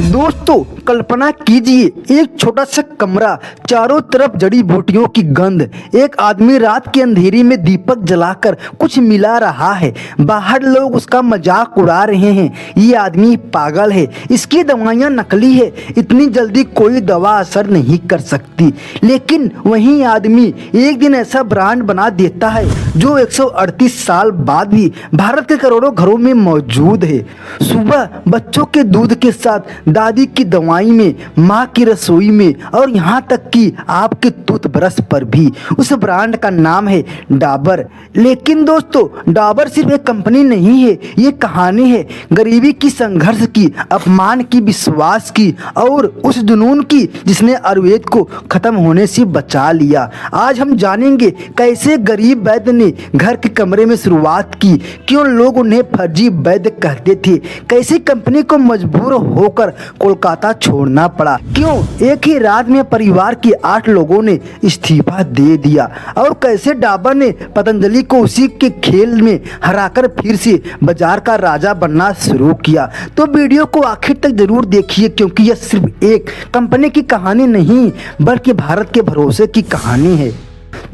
दोस्तों कल्पना कीजिए, एक छोटा सा कमरा, चारों तरफ जड़ी बूटियों की गंध, एक आदमी रात के अंधेरी में दीपक जलाकर कुछ मिला रहा है। बाहर लोग उसका मजाक उड़ा रहे हैं, ये आदमी पागल है, इसकी दवाइयाँ नकली है, इतनी जल्दी कोई दवा असर नहीं कर सकती। लेकिन वही आदमी एक दिन ऐसा ब्रांड बना देता है जो 138 साल बाद भी भारत के करोड़ों घरों में मौजूद है। सुबह बच्चों के दूध के साथ, दादी की दवाई में, माँ की रसोई में और यहाँ तक कि आपके टूथब्रश पर भी उस ब्रांड का नाम है डाबर। लेकिन दोस्तों, डाबर सिर्फ एक कंपनी नहीं है, ये कहानी है गरीबी की, संघर्ष की, अपमान की, विश्वास की और उस जुनून की जिसने आयुर्वेद को खत्म होने से बचा लिया। आज हम जानेंगे कैसे गरीब वैद्य ने घर के कमरे में शुरुआत की, क्यों लोग उन्हें फर्जी वैद्य कहते थे, कैसे कंपनी को मजबूर होकर कोलकाता छोड़ना पड़ा, क्यों एक ही रात में परिवार के 8 लोगों ने इस्तीफा दे दिया और कैसे डाबर ने पतंजलि को उसी के खेल में हराकर फिर से बाजार का राजा बनना शुरू किया। तो वीडियो को आखिर तक जरूर देखिए, क्योंकि यह सिर्फ एक कंपनी की कहानी नहीं बल्कि भारत के भरोसे की कहानी है।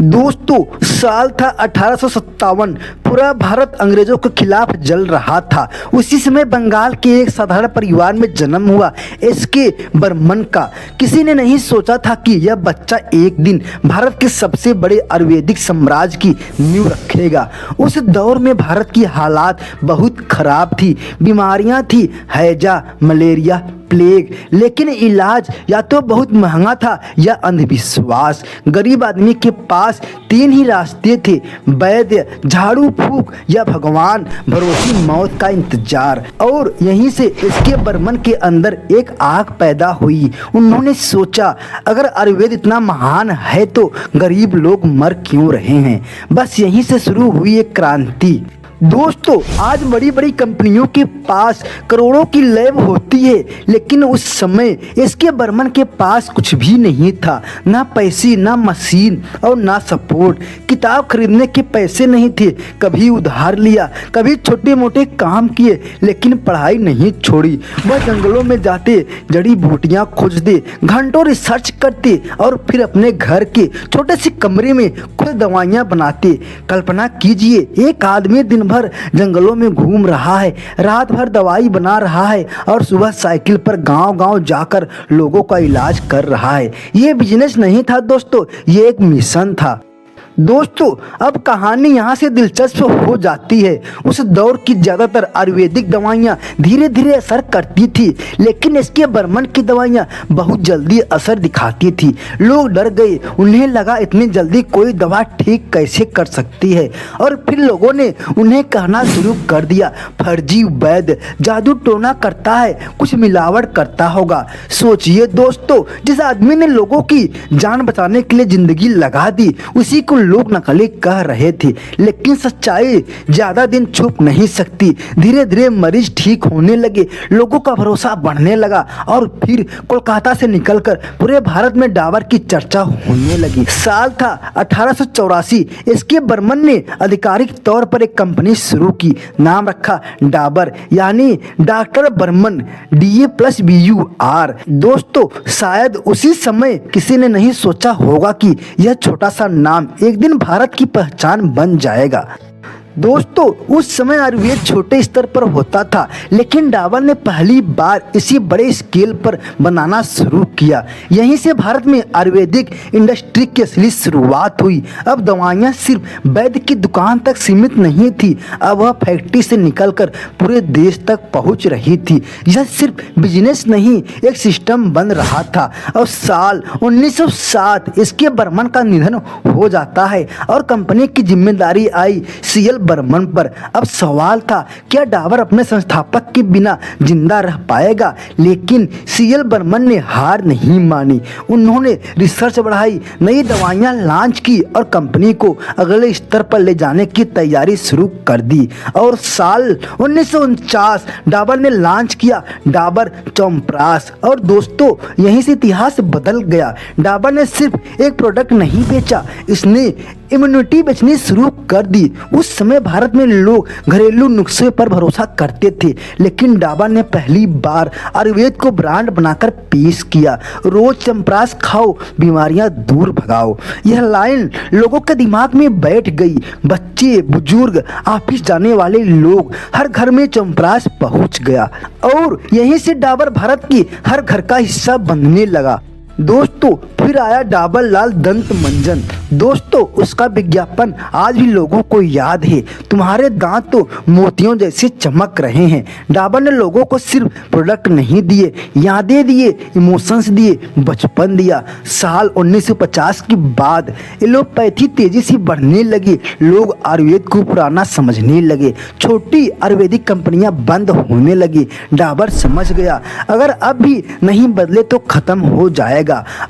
दोस्तों, साल था 1857। पूरा भारत अंग्रेजों के खिलाफ जल रहा था। उसी समय बंगाल के एक साधारण परिवार में जन्म हुआ एसके बर्मन का। किसी ने नहीं सोचा था कि यह बच्चा एक दिन भारत के सबसे बड़े आयुर्वेदिक साम्राज्य की नींव रखेगा। उस दौर में भारत की हालात बहुत खराब थी, बीमारियां थी, हैजा, मलेरिया, प्लेग, लेकिन इलाज या तो बहुत महंगा था या अंधविश्वास। गरीब आदमी के पास 3 ही रास्ते थे, वैद्य, झाड़ू फूक या भगवान भरोसे मौत का इंतजार। और यहीं से इसके बर्मन के अंदर एक आग पैदा हुई। उन्होंने सोचा, अगर आयुर्वेद इतना महान है तो गरीब लोग मर क्यों रहे हैं। बस यहीं से शुरू हुई एक क्रांति। दोस्तों, आज बड़ी बड़ी कंपनियों के पास करोड़ों की लैब होती है, लेकिन उस समय इसके बर्मन के पास कुछ भी नहीं था, ना पैसे, ना मशीन और ना सपोर्ट। किताब खरीदने के पैसे नहीं थे, कभी उधार लिया, कभी छोटे मोटे काम किए, लेकिन पढ़ाई नहीं छोड़ी। वह जंगलों में जाते, जड़ी बूटियाँ खोजते, घंटों रिसर्च करते और फिर अपने घर के छोटे से कमरे में खुद दवाइयाँ बनाते। कल्पना कीजिए, एक आदमी दिन भर जंगलों में घूम रहा है, रात भर दवाई बना रहा है और सुबह साइकिल पर गांव-गांव जाकर लोगों का इलाज कर रहा है। ये बिजनेस नहीं था दोस्तों, ये एक मिशन था। दोस्तों, अब कहानी यहाँ से दिलचस्प हो जाती है। उस दौर की ज़्यादातर आयुर्वेदिक दवाइयाँ धीरे धीरे असर करती थी, लेकिन इसके बर्मन की दवाइयाँ बहुत जल्दी असर दिखाती थी। लोग डर गए, उन्हें लगा इतनी जल्दी कोई दवा ठीक कैसे कर सकती है। और फिर लोगों ने उन्हें कहना शुरू कर दिया, फर्जी वैद्य, जादू टोना करता है, कुछ मिलावट करता होगा। सोचिए दोस्तों, जिस आदमी ने लोगों की जान बचाने के लिए जिंदगी लगा दी, उसी को लोग नकली कह रहे थे। लेकिन सच्चाई ज्यादा दिन छुप नहीं सकती। धीरे धीरे मरीज ठीक होने लगे, लोगों का भरोसा बढ़ने लगा और फिर कोलकाता से निकलकर पूरे भारत में डाबर की चर्चा होने लगी। साल था 1884। इसके बर्मन ने आधिकारिक तौर पर एक कंपनी शुरू की, नाम रखा डाबर, यानी डॉक्टर बर्मन, DA+BUR। दोस्तों, शायद उसी समय किसी ने नहीं सोचा होगा कि यह छोटा सा नाम एक दिन भारत की पहचान बन जाएगा। दोस्तों, उस समय आयुर्वेद छोटे स्तर पर होता था, लेकिन डाबर ने पहली बार इसी बड़े स्केल पर बनाना शुरू किया। यहीं से भारत में आयुर्वेदिक इंडस्ट्री की असली शुरुआत हुई। अब दवाइयाँ सिर्फ वैद्य की दुकान तक सीमित नहीं थी, अब वह फैक्ट्री से निकलकर पूरे देश तक पहुंच रही थी। यह सिर्फ बिजनेस नहीं, एक सिस्टम बन रहा था। और साल 1907 इसके बर्मन का निधन हो जाता है और कंपनी की जिम्मेदारी आई CL बर्मन पर। अब सवाल था, क्या डाबर अपने संस्थापक के बिना जिंदा रह पाएगा। लेकिन CL बर्मन ने हार नहीं मानी। उन्होंने रिसर्च बढ़ाई, नई दवाइयां लॉन्च की और कंपनी को अगले स्तर पर ले जाने की तैयारी शुरू कर दी। और साल 1949 डाबर ने लॉन्च किया डाबर च्यवनप्राश। और दोस्तों, यहीं से इतिहास बदल गया। डाबर ने सिर्फ एक प्रोडक्ट नहीं बेचा, इसने इम्यूनिटी बेचनी शुरू कर दी। उस समय भारत में लोग घरेलू नुस्खे पर भरोसा करते थे, लेकिन डाबर ने पहली बार आयुर्वेद को ब्रांड बनाकर पेश किया। रोज च्यवनप्राश खाओ, बीमारियां दूर भगाओ। यह लाइन लोगों के दिमाग में बैठ गई। बच्चे, बुजुर्ग, ऑफिस जाने वाले लोग, हर घर में च्यवनप्राश पहुंच गया और यहीं से डाबर भारत की हर घर का हिस्सा बनने लगा। दोस्तों, फिर आया डाबर लाल दंत मंजन। दोस्तों, उसका विज्ञापन आज भी लोगों को याद है। तुम्हारे दांत तो मोतियों जैसे चमक रहे हैं। डाबर ने लोगों को सिर्फ प्रोडक्ट नहीं दिए, यादें दिए, इमोशंस दिए, बचपन दिया। साल 1950 के बाद एलोपैथी तेजी से बढ़ने लगी। लोग आयुर्वेद को पुराना समझने लगे। छोटी आयुर्वेदिक कंपनियां बंद होने लगी। डाबर समझ गया, अगर अब भी नहीं बदले तो खत्म हो जाएगा।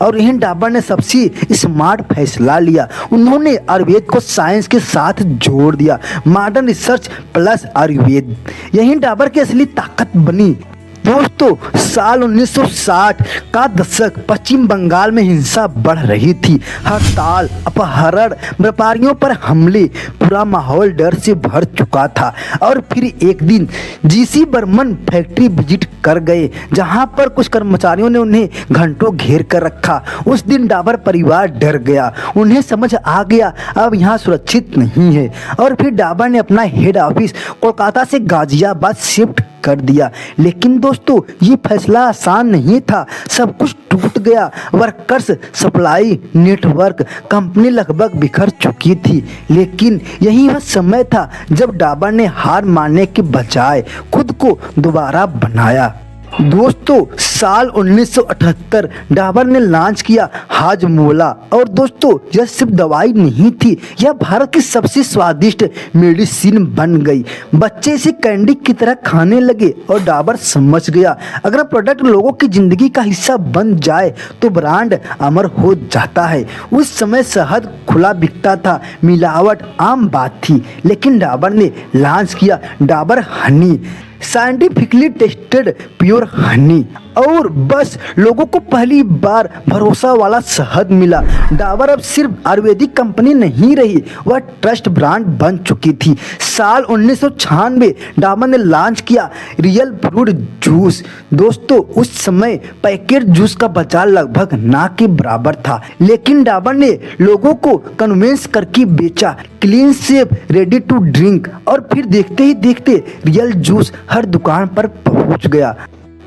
और यही डाबर ने सबसे स्मार्ट फैसला लिया। उन्होंने आयुर्वेद को साइंस के साथ जोड़ दिया। मॉडर्न रिसर्च प्लस आयुर्वेद, यही डाबर की असली ताकत बनी। दोस्तों, साल 1960 का दशक, पश्चिम बंगाल में हिंसा बढ़ रही थी। हड़ताल, अपहरण, व्यापारियों पर हमले, पूरा माहौल डर से भर चुका था। और फिर एक दिन जीसी बर्मन फैक्ट्री विजिट कर गए, जहां पर कुछ कर्मचारियों ने उन्हें घंटों घेर कर रखा। उस दिन डाबर परिवार डर गया। उन्हें समझ आ गया अब यहाँ सुरक्षित नहीं है। और फिर डाबर ने अपना हेड ऑफिस कोलकाता से गाजियाबाद शिफ्ट कर दिया। लेकिन दोस्तों, ये फैसला आसान नहीं था। सब कुछ टूट गया। वर्कर्स, सप्लाई नेटवर्क, कंपनी लगभग बिखर चुकी थी। लेकिन यही वह समय था जब डाबर ने हार मानने के बजाय खुद को दोबारा बनाया। दोस्तों, साल 1978 डाबर ने लॉन्च किया हाजमोला। और दोस्तों, यह सिर्फ दवाई नहीं थी, यह भारत की सबसे स्वादिष्ट मेडिसिन बन गई। बच्चे इसे कैंडी की तरह खाने लगे और डाबर समझ गया, अगर प्रोडक्ट लोगों की जिंदगी का हिस्सा बन जाए तो ब्रांड अमर हो जाता है। उस समय शहद खुला बिकता था, मिलावट आम बात थी। लेकिन डाबर ने लॉन्च किया Dabur Honey, scientifically tested pure Honey. और बस लोगों को पहली बार भरोसा वाला शहद मिला। डाबर अब सिर्फ आयुर्वेदिक कंपनी नहीं रही, वह ट्रस्ट ब्रांड बन चुकी थी। साल 1996 डाबर ने लॉन्च किया रियल फ्रूट जूस। दोस्तों, उस समय पैकेट जूस का बाजार लगभग ना के बराबर था, लेकिन डाबर ने लोगों को कन्विंस करके बेचा। Clean safe, ready to drink. और फिर देखते ही देखते रियल जूस हर दुकान पर पहुंच गया।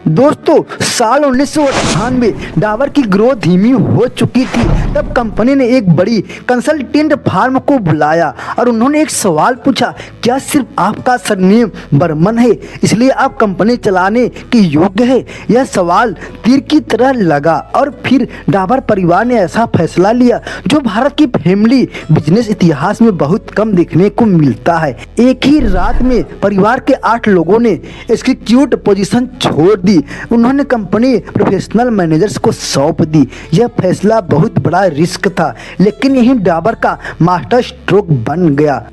दोस्तों, साल 1998 डाबर की ग्रोथ धीमी हो चुकी थी। तब कंपनी ने एक बड़ी कंसल्टेंट फर्म को बुलाया और उन्होंने एक सवाल पूछा, क्या सिर्फ आपका सरनेम बर्मन है इसलिए आप कंपनी चलाने के योग्य है? यह सवाल तीर की तरह लगा। और फिर डाबर परिवार ने ऐसा फैसला लिया जो भारत की फैमिली बिजनेस इतिहास में बहुत कम देखने को मिलता है। एक ही रात में परिवार के 8 लोगों ने एग्जीक्यूटिव पोजीशन छोड़ दी। उन्होंने कंपनी प्रोफेशनल मैनेजर्स को सौंप दी। यह फैसला बहुत बड़ा रिस्क था, लेकिन यही डाबर का मास्टर स्ट्रोक बन गया।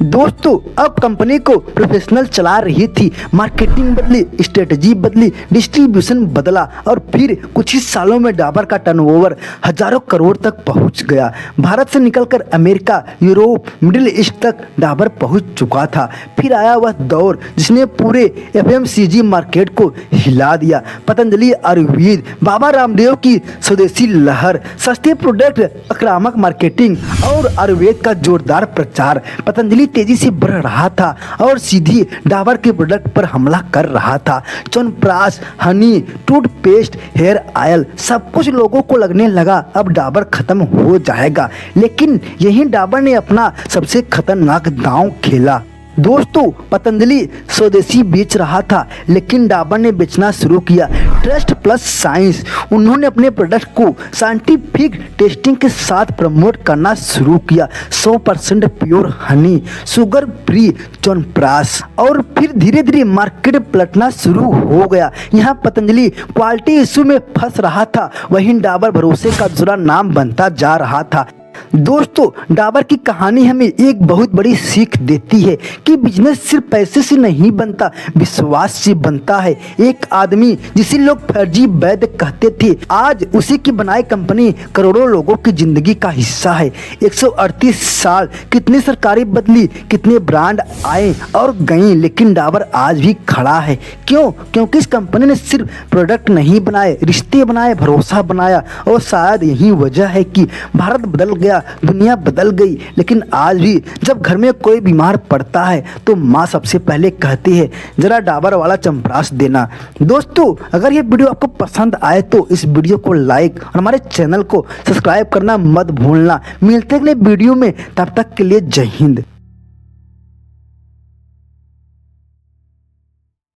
दोस्तों, अब कंपनी को प्रोफेशनल चला रही थी। मार्केटिंग बदली, स्ट्रेटजी बदली, डिस्ट्रीब्यूशन बदला और फिर कुछ ही सालों में डाबर का टर्नओवर हजारों करोड़ तक पहुंच गया। भारत से निकलकर अमेरिका, यूरोप, मिडिल ईस्ट तक डाबर पहुंच चुका था। फिर आया वह दौर जिसने पूरे एफएमसीजी मार्केट को हिला दिया। पतंजलि आयुर्वेद, बाबा रामदेव की स्वदेशी लहर, सस्ते प्रोडक्ट, आक्रामक मार्केटिंग और आयुर्वेद का जोरदार प्रचार। पतंजलि तेजी से बढ़ रहा था और सीधी डाबर के प्रोडक्ट पर हमला कर रहा था। Chyawanprash, honey, toothpaste, hair oil, सब कुछ लोगों को लगने लगा अब डाबर खत्म हो जाएगा। लेकिन यही डाबर ने अपना सबसे खतरनाक दांव खेला। दोस्तों, पतंजलि स्वदेशी बेच रहा था, लेकिन डाबर ने बेचना शुरू किया ट्रस्ट प्लस साइंस। उन्होंने अपने प्रोडक्ट को साइंटिफिक टेस्टिंग के साथ प्रमोट करना शुरू किया। 100% pure Honey, sugar free chyawanprash. और फिर धीरे धीरे मार्केट पलटना शुरू हो गया। यहाँ पतंजलि क्वालिटी इशू में फंस रहा था, वहीं डाबर भरोसे का दूसरा नाम बनता जा रहा था। दोस्तों, डाबर की कहानी हमें एक बहुत बड़ी सीख देती है कि बिजनेस सिर्फ पैसे से नहीं बनता, विश्वास से बनता है। एक आदमी जिसे लोग फर्जी वैद्य कहते थे, आज उसी की बनाई कंपनी करोड़ों लोगों की जिंदगी का हिस्सा है। 138 साल, कितनी सरकारें बदली, कितने ब्रांड आए और गए, लेकिन डाबर आज भी खड़ा है। क्यों? क्योंकि इस कंपनी ने सिर्फ प्रोडक्ट नहीं बनाए, रिश्ते बनाए, भरोसा बनाया। और शायद यही वजह है कि भारत बदल गया, दुनिया बदल गई, लेकिन आज भी जब घर में कोई बीमार पड़ता है तो माँ सबसे पहले कहती है, जरा डाबर वाला चंपरास देना। दोस्तों, अगर ये वीडियो आपको पसंद आए तो इस वीडियो को लाइक और हमारे चैनल को सब्सक्राइब करना मत भूलना। मिलते हैं अगले वीडियो में, तब तक के लिए जय हिंद।